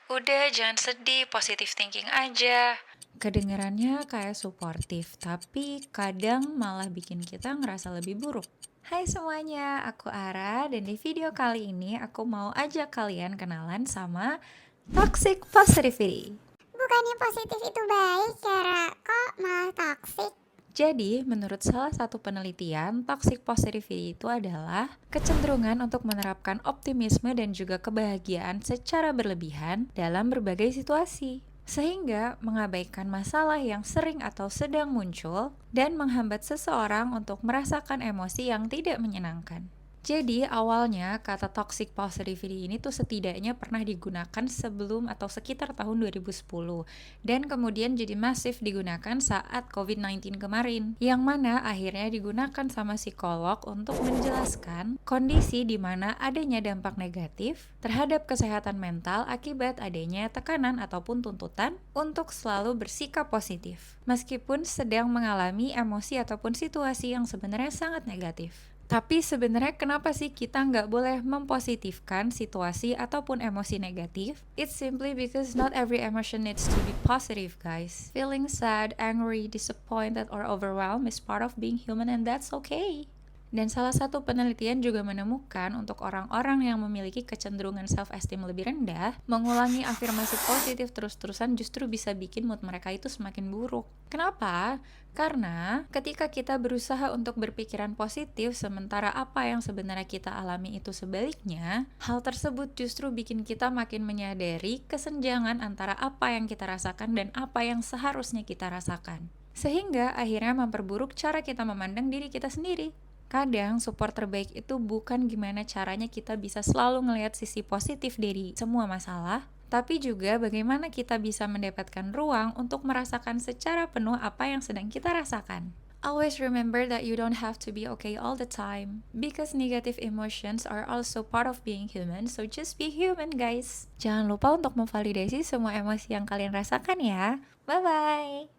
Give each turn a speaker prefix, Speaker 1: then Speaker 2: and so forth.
Speaker 1: Udah, jangan sedih, positive thinking aja. Kedengarannya kayak suportif, tapi kadang malah bikin kita ngerasa lebih buruk. Hai semuanya, aku Ara dan di video kali ini aku mau ajak kalian kenalan sama toxic positivity.
Speaker 2: Bukannya positif itu baik, cara kok malah toksik?
Speaker 1: Jadi, menurut salah satu penelitian, toxic positivity itu adalah kecenderungan untuk menerapkan optimisme dan juga kebahagiaan secara berlebihan dalam berbagai situasi. Sehingga mengabaikan masalah yang sering atau sedang muncul dan menghambat seseorang untuk merasakan emosi yang tidak menyenangkan. Jadi awalnya kata toxic positivity ini tuh setidaknya pernah digunakan sebelum atau sekitar tahun 2010 dan kemudian jadi masif digunakan saat COVID-19 kemarin, yang mana akhirnya digunakan sama psikolog untuk menjelaskan kondisi di mana adanya dampak negatif terhadap kesehatan mental akibat adanya tekanan ataupun tuntutan untuk selalu bersikap positif meskipun sedang mengalami emosi ataupun situasi yang sebenarnya sangat negatif. Tapi sebenarnya kenapa sih kita nggak boleh mempositifkan situasi ataupun emosi negatif? It's simply because not every emotion needs to be positive, guys. Feeling sad, angry, disappointed, or overwhelmed is part of being human and that's okay. Dan salah satu penelitian juga menemukan untuk orang-orang yang memiliki kecenderungan self-esteem lebih rendah, mengulangi afirmasi positif terus-terusan justru bisa bikin mood mereka itu semakin buruk. Kenapa? Karena ketika kita berusaha untuk berpikiran positif sementara apa yang sebenarnya kita alami itu sebaliknya, hal tersebut justru bikin kita makin menyadari kesenjangan antara apa yang kita rasakan dan apa yang seharusnya kita rasakan. Sehingga akhirnya memperburuk cara kita memandang diri kita sendiri. Kadang support terbaik itu bukan gimana caranya kita bisa selalu ngelihat sisi positif dari semua masalah, tapi juga bagaimana kita bisa mendapatkan ruang untuk merasakan secara penuh apa yang sedang kita rasakan. Always remember that you don't have to be okay all the time, because negative emotions are also part of being human, so just be human guys. Jangan lupa untuk memvalidasi semua emosi yang kalian rasakan ya. Bye-bye!